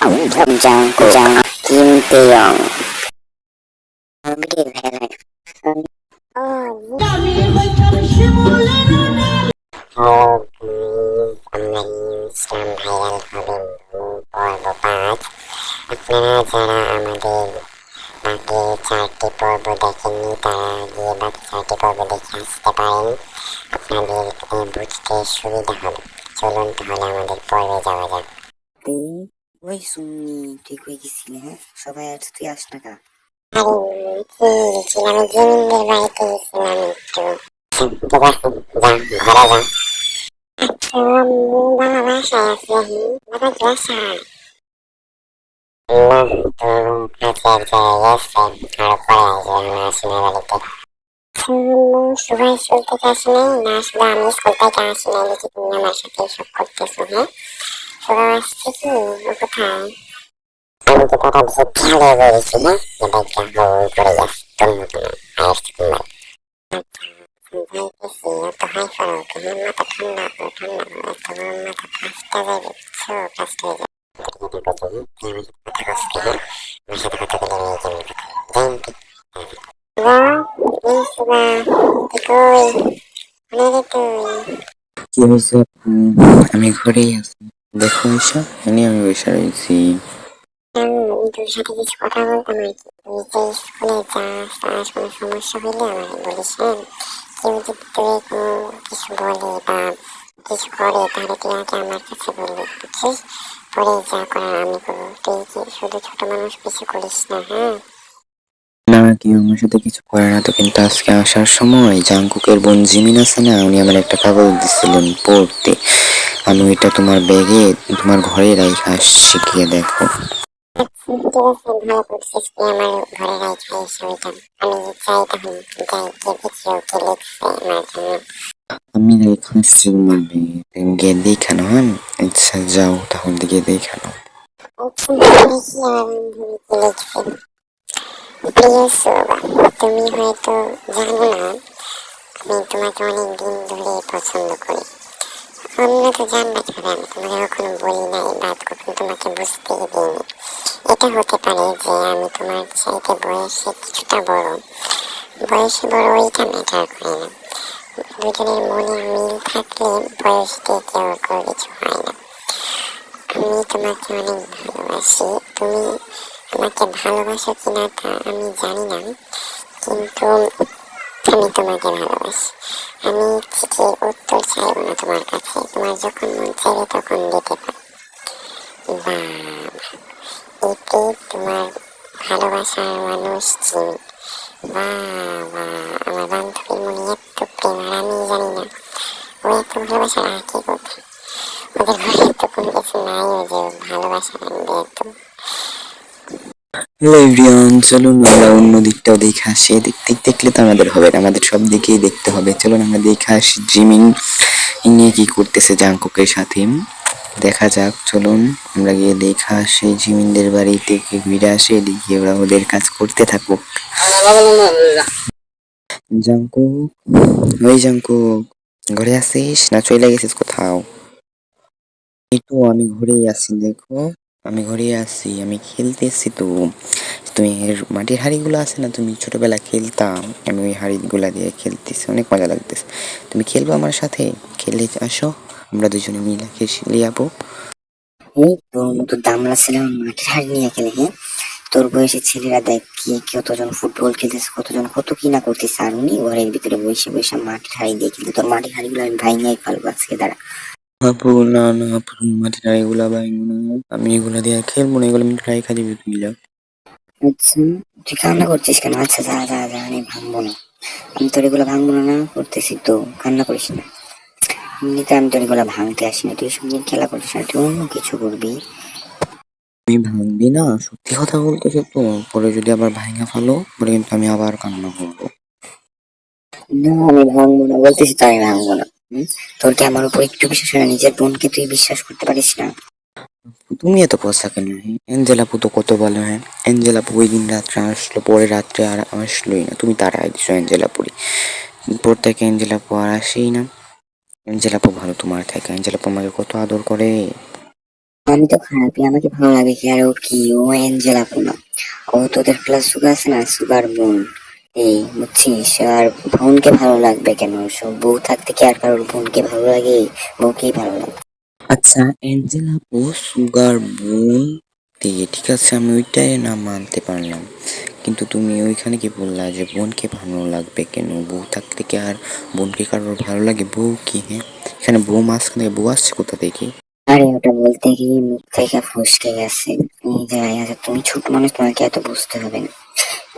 Jungkook, Kim Taeyong. ইসলাম viral হবেন পর্ব 5। আপনারা যারা আমাদের বাকি 4টি পর্ব দেখেননি তারা গিয়ে বাকি 4টি পর্ব দেখে আসতে পারেন, আপনাদের বুঝতে সুবিধা হবে। চলুন তাহলে আমাদের পর্বে যাওয়া যাক। ওই শুননি তুই কই গেছিলি? হ্যাঁ, সবাই আর তুই আস না কা? ছিলাম জিমিনদের বাড়িতে গেছিলাম একটু। ঠিক আছে, যা ঘরে যা। আচ্ছা বাবা বাসায় আছে? বাবা বাসায় না, তো কাছে এক জায়গায় গেছে, আরো পরে আসবে, আমি আসি না বাড়িতে। সবাই স্কুল থেকে আসে নাই? না, শুধু আমি স্কুল থেকে আসি নাই দেখি তুমি আমার সাথে এসব করতেছো। হ্যাঁ, সবাই আসছে কি? ও কোথায়? আমি তো কথা ভিক্ষা দিয়ে বেরিয়েছি। হ্যাঁ, এটা একটা হই করে যাচ্ছে তোর মতো না, আয়েস কুমার। যাইতেছি, এত হাই করো কেন? মাথা ঠান্ডা করো, ঠান্ডা করো, এত গরম মাথা কাজটা যাবে, বুঝছো? কাজটা হয়ে যাবে। কথা কষ্ট না, আমার সাথে কথা বলে আমি কেমন কথা জানতে। কি হয়েছে? আমি ঘরেই আছি, দেখো এসো, এনে আমি বসে রয়েছি। তোর সাথে কিছু কথা বলতাম আর কি। তুই যে স্কুলে যাস, তার কোনো সমস্যা হইলে আমাকে বলিস। হ্যাঁ, কেউ যদি তোকে কোনো কিছু বলে বা কিছু করে তাহলে তুই আগে আমার কাছে বলবি, বুঝছিস? পরে যা করার আমি করবো, তুই কি শুধু ছোট মানুষ কিছু করিস না। হ্যাঁ না, কেউ আমার সাথে কিছু করে না তো, কিন্তু আজকে আসার সময় জাংকুকের বোন জিমিন আছে না, উনি আমার একটা কাগজ দিচ্ছিলেন পড়তে। আমি ওইটা তোমার ব্যাগে তোমার ঘরে রাইখা আসছি, গিয়ে দেখো। ঠিক আছে, ভালো করছিস, তুই আমার ঘরে রাইখা এসে ওইটা। আমি চাই তাহলে যাই গিয়ে দেখি ও কি লিখছে আমার জন্য। আমি রেখা আসছি তোমার ব্যাগে, তুমি গিয়ে দেখানো। হ্যাঁ, আচ্ছা যাও তাহলে গিয়ে দেখানো। আচ্ছা দেখি আমার বান্ধবী কি লিখছে। প্রিয় শোভা, তুমি হয়তো জানো না আমি তোমাকে অনেক দিন ধরে পছন্দ করি। অন্য তো জানবে কিভাবে? আমি তোমাকে কখনো বলি নাই বা কখনো তোমাকে বুঝতে দিইনি। এটা হতে পারে যে আমি তোমার চাইতে বয়সে কিছুটা বড়। বয়সে বড় ওইটা ম্যাটার করে না, দুজনের মনে মিল থাকলে বয়স দিয়ে কেউ কোনো কিছু হয় না। আমি তোমাকে অনেক ভালোবাসি, তুমি আমাকে ভালোবাসো কিনা তা আমি জানি না, কিন্তু আমি তোমাকে ভালোবাসি। আমি চিঠির উত্তর চাইব না তোমার কাছে, তোমার যখন মন চাইবে তখন দিতে পারো। বাবা, এতে তোমার ভালোবাসার মানুষ চিনি। বাবা, আমার বান্ধবীর মনে এত প্রেম আর আমি জানি না। ও এত ভালোবাসা রাখে কোথায়? ওদের ঘরে তো কোনো কিছু নাই ও যে ভালোবাসা রাখবে এত। হ্যালো এভরিওয়ান, চলুন আমরা অন্য দিকটাও দেখে আসি। এদিক দিক দেখলে তো আমাদের হবে না, আমাদের সব দিকেই দেখতে হবে। চলুন আমরা দেখে আসি জিমিন নিয়ে কি করতেছে জাংকুকের সাথে। দেখা যাক, চলুন আমরা গিয়ে দেখা আসি জিমিনদের বাড়িতে, ঘুরে আসি, এদিকে ওরা ওদের কাজ করতে থাকুক। জাংকুক, ওই জাংকুক, ঘরে আসিস না চলে গেছিস কোথাও? এই তো আমি ঘরেই আছি, দেখো আমি ঘরেই আছি, আমি খেলতেছি তো। তুমি মাটির হাঁড়িগুলো আছে না, তুমি ছোটবেলা খেলতাম, আমি ওই হাঁড়িগুলা দিয়ে খেলতেছি, অনেক মজা লাগতেছে। তুমি খেলবো আমার সাথে? খেলে আসো, আমরা দুজনে মিলে খেলি আপু। এই তোর মতো দামড়া ছেলে মাটির হাঁড়ি নিয়ে খেলে? হ্যাঁ, তোর বয়সী ছেলেরা দেখ কি কতজন ফুটবল খেলতেছে, কতজন কত কি না করতেছে, আর উনি ঘরের ভিতরে বসে বসে মাটির হাঁড়ি দিয়ে খেলতে। তোর মাটির হাঁড়িগুলো আমি ভাঙিয়ে ফেলবো আজকে, দাঁড়া। আপু না না আপু, মাটির হাঁড়িগুলা ভাঙবো না, আমি এগুলা দিয়ে খেলবো না, এগুলো আমি ট্রাই খালি তুই যা। আচ্ছা, তুই কান্না করছিস কেন? আচ্ছা যা যা যা, আমি ভাঙবো না, আমি তোর এগুলো ভাঙবো না, না করতেছি তো, কান্না করিস না। এমনিতে আমি তোর এগুলো ভাঙতে আসিনি, তুই সব দিন খেলা করছিস না, তুই অন্য কিছু করবি। তুই ভাঙবি না? সত্যি কথা বলতেছিস তো? পরে যদি আবার ভাঙা ফেলো পরে কিন্তু আমি আবার কান্না করবো। না আমি ভাঙবো না, বলতেছি তো আমি ভাঙবো না। তোর কি আমার উপর একটু বিশ্বাস হয় না? নিজের বোনকে তুই বিশ্বাস করতে পারিস না? তুমি এত পয়সা কেন? এঞ্জেল আপু তো কত ভালো। হ্যাঁ, এঞ্জেল আপু ওই দিন রাত্রে আসলো, পরে রাত্রে আর আসলোই না, তুমি তাড়াই দিছো এঞ্জেল আপুরি। পর থেকে এঞ্জেল আপু আর আসেই না। এঞ্জেল আপু ভালো তোমার থেকে, এঞ্জেল আপু আমাকে কত আদর করে। আমি তো খারাপই, আমাকে ভালো লাগে কি? আর ও কি? ও অ্যাঞ্জেলা না, ও তোদের ক্লাস সুগা আছে না, সুগার বোন। এই বুঝছিস? আর বোনকে ভালো লাগবে কেন? সব বউ থাকতে কি আর কারোর বোনকে ভালো লাগে? বউকেই ভালো লাগে। আচ্ছা, অ্যাঞ্জেলা আপু সুগার বোন দিয়ে ঠিক আছে, আমি ওইটাই না মানতে পারলাম, কিন্তু তুমি ওইখানে কি বললা যে বোনকে ভালো লাগবে কেন? বউ থাকতে কি আর বোনকে কারোর ভালো লাগে? বউ কি? হ্যাঁ, এখানে বউ মাঝখানে, বউ আসছে কোথা থেকে? আরে ওটা বলতে গিয়ে মুখ থেকে ফসকে গেছে। তুমি ছোট মানুষ, তোমাকে এত বুঝতে হবে না।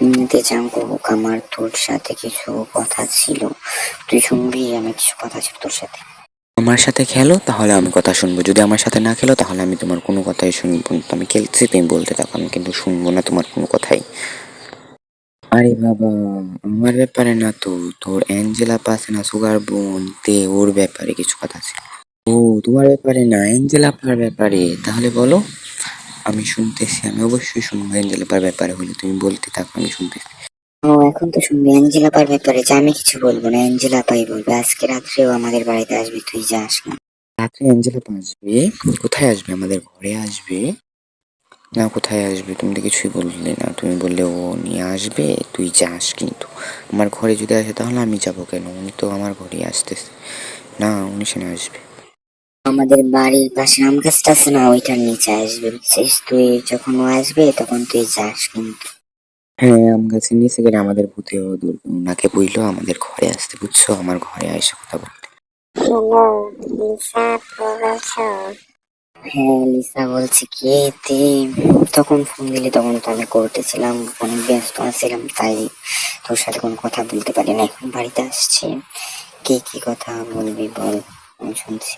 এমনিতে জানবো, আমার তোর সাথে কিছু কথা ছিল, তুই শুনবি? আমার কিছু কথা ছিল তোর সাথে। আমার সাথে খেলো তাহলে আমি কথা শুনবো, যদি আমার সাথে না খেলো তাহলে আমি তোমার কোনো কথাই শুনবো না। আমি খেলছি, তুমি বলতে থাকো, আমি কিন্তু শুনবো না তোমার কোনো কথাই। আরে বাবা, আমার ব্যাপারে না তো, তোর অ্যাঞ্জেলা পাশে না, সুগার বোন তে, ওর ব্যাপারে কিছু কথা ছিল। ও, তোমার ব্যাপারে না, অ্যাঞ্জেলা আপনার ব্যাপারে? তাহলে বলো, আমি শুনতেছি, আমি অবশ্যই শুনবো। অ্যাঞ্জেলা আপার ব্যাপারে হলে তুমি বলতে থাকো, আমি শুনতেছি। ও, এখন তো শুনবি অ্যাঞ্জেলা আপার ব্যাপারে? যে আমি কিছু বলবো না, অ্যাঞ্জেলা আপাই বলবে। আজকে রাত্রেও আমাদের বাড়িতে আসবে, তুই যাস না। রাত্রে অ্যাঞ্জেলা আপা আসবে? কোথায় আসবে? আমাদের ঘরে আসবে? না, কোথায় আসবে? তুমি তো কিছুই বললে না, তুমি বললে ও নিয়ে আসবে, তুই যাস। কিন্তু আমার ঘরে যদি আসে তাহলে আমি যাবো কেন? উনি তো আমার ঘরেই আসতেছে। না, উনি সেখানে আসবে। আমাদের বাড়ির পাশে আম গাছটা আছে না, ওইটার নিচে আসবে, বুঝছিস? তুই যখন ও আসবে তখন তুই যাস কিন্তু। হ্যাঁ, আম গাছের নিচে গেলে আমাদের ভূতে নাকে বইলো আমাদের ঘরে আসতে, বুঝছো? আমার ঘরে এসে কথা বলতে। হ্যালো, লিসা আপু বলছো? হ্যাঁ, লিসা বলছি। কি তুই তখন ফোন দিলি? তখন তো আমি কোর্টে ছিলাম, অনেক ব্যস্ত ছিলাম, তাই তোর সাথে কোনো কথা বলতে পারি না। এখন বাড়িতে আসছি, কি কি কথা বলবি বল, আমি শুনছি।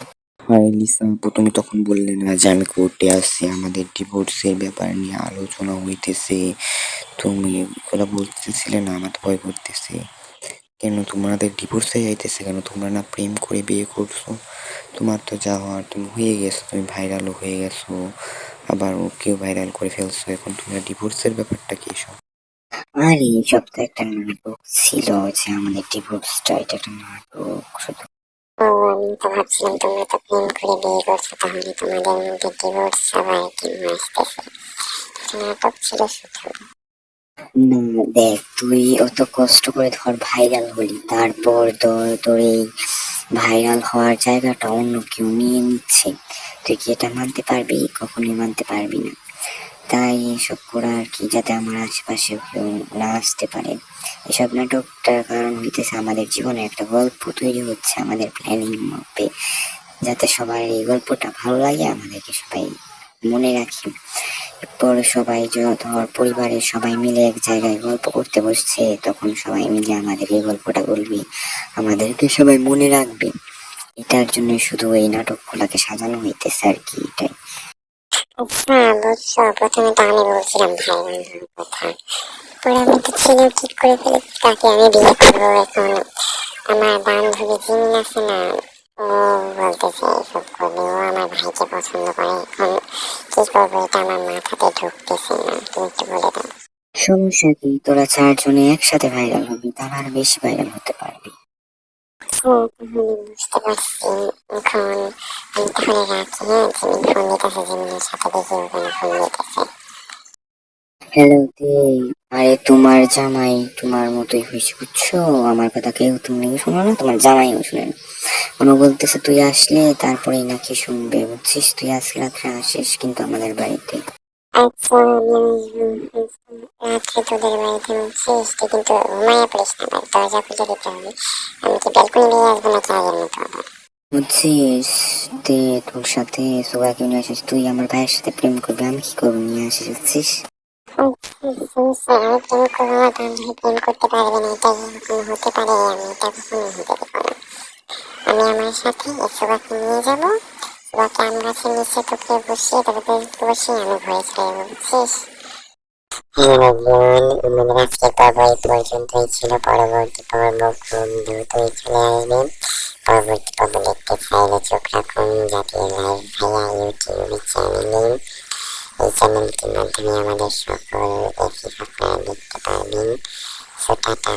হাই লিসা আপু, তুমি তখন বললে না যে আমি কোর্টে আসছি, আমাদের ডিভোর্সের ব্যাপার নিয়ে আলোচনা হইতেছে, তুমি ওগুলো বলতেছিলে না? আমার তো ভয় করতেছে। কেন তোমাদের ডিভোর্স হয়ে যাইতেছে কেন? তোমরা না প্রেম করে বিয়ে করছো? তোমার তো যা হওয়ার তুমি হয়ে গেছো, তুমি ভাইরালও হয়ে গেছো, আবার ওকেও ভাইরাল করে ফেলছো, এখন তোমরা ডিভোর্সের ব্যাপারটা কি সব? আরে সব তো একটা নাটক ছিল, যে আমাদের ডিভোর্সটা, এটা একটা নাটক শুধু। ও, আমি তো ভাবছিলাম তোমরা তো প্রেম করে বিয়ে করছো, তাহলে তোমাদের মধ্যে ডিভোর্স আবার কেন আসতেছে? নাটক ছিল শুধু। না, দেখ, তুই অত কষ্ট করে ধর ভাইরাল হলি, তারপর তোর এই ভাইরাল হওয়ার জায়গাটা অন্য কেউ নিয়ে নিচ্ছে, তুই কি এটা মানতে পারবি? কখনোই মানতে পারবি না। তাই এসব করা আর কি, যাতে আমার আশেপাশে কেউ না আসতে পারে। এসব নাটকটার কারণ হইতেছে আমাদের জীবনে একটা গল্প তৈরি হচ্ছে, আমাদের প্ল্যানিং মাপে, যাতে সবার এই গল্পটা ভালো লাগে, আমাদেরকে সবাই মনে রাখি। পরে সবাই ধর পরিবারের সবাই মিলে এক জায়গায় গল্প করতে বসছে, তখন সবাই মিলে আমাদের এই গল্পটা বলবি, আমাদেরকে সবাই মনে রাখবে। এটার জন্য শুধু এই নাটকগুলাকে সাজানো হইতেছে আর কি, এটাই। আচ্ছা, বুঝছো, প্রথমে তো আমি বলছিলাম ভাইরাল হওয়ার কথা, পরে আমি তো ছেলেও ঠিক করে ফেলে তাকে আমি বিয়ে করবো। এখন আমার বান্ধবী জিমিন আছে না, ও বলতেছে এসব করবে, ও আমার ভাইকে পছন্দ করে। এখন কি করবো, এটা আমার মাথাতে ঢুকতেছে না, তুমি একটু বলে দাও। সমস্যা কি? তোরা চারজনে একসাথে ভাইরাল হবি, তারা আর বেশি ভাইরাল হতে পারবি। হ্যাঁ, তাহলে বুঝতে পারছি। এখন আমি তাহলে রাখি, হ্যাঁ? জিমিন ফোন দিতেছে, জিমিনের সাথে দেখি ওখানে ফোন দিতেছে। হ্যালো দি, আরে তোমার জামাই তোমার মতোই হয়েছে, বুঝছো? আমার কথা কেউ তুমি শোনো না, তোমার জামাইও শুনে না। কোনো বলতেছে তুই আসলে তারপরেই নাকি শুনবে, বুঝছিস? তুই আজকে রাত্রে আসিস কিন্তু আমাদের বাড়িতে। আচ্ছা, রাত্রে তোদের বাড়িতে উঠছিস তুই, কিন্তু ঘুমাইয়া পড়িস না, আবার দরজা খুলে দিতে হবে। আমি কি ব্যালকনি দিয়ে আসবো নাকি আগের মতো আবার? বুঝছিস? তে তোর সাথে সোয়াকে নিয়ে আসিস, তুই আমার ভাইয়ের সাথে প্রেম করবি, আমি কি করবো নিয়ে আসিস, বুঝছিস? সমস্যা, আমি প্রেম করবো, আমার বান্ধবী প্রেম করতে পারবে না, এটা কখনো হতে পারে? আমি এটা কখনো হতে দেবো না। আমি আমার সাথে সোয়াকে নিয়ে যাবো, সোয়াকে আম গাছের নিচে তোকে বসিয়ে, তারপর বসিয়ে আমি ঘরে চলে যাবো, বুঝছিস? হ্যাঁ বোন, আমাদের আজকের পর্ব এই পর্যন্তই ছিল। পরবর্তী পর্ব খুব দ্রুতই চলে আসবে। পরবর্তী পর্ব দেখতে চাইলে চোখ রাখুন জাতীয় লাইভ ভাইয়া ইউটিউব চ্যানেলে। এই চ্যানেলটির মাধ্যমে আমাদের সকল এপিসোড আপনারা দেখতে পারবেন। So tata.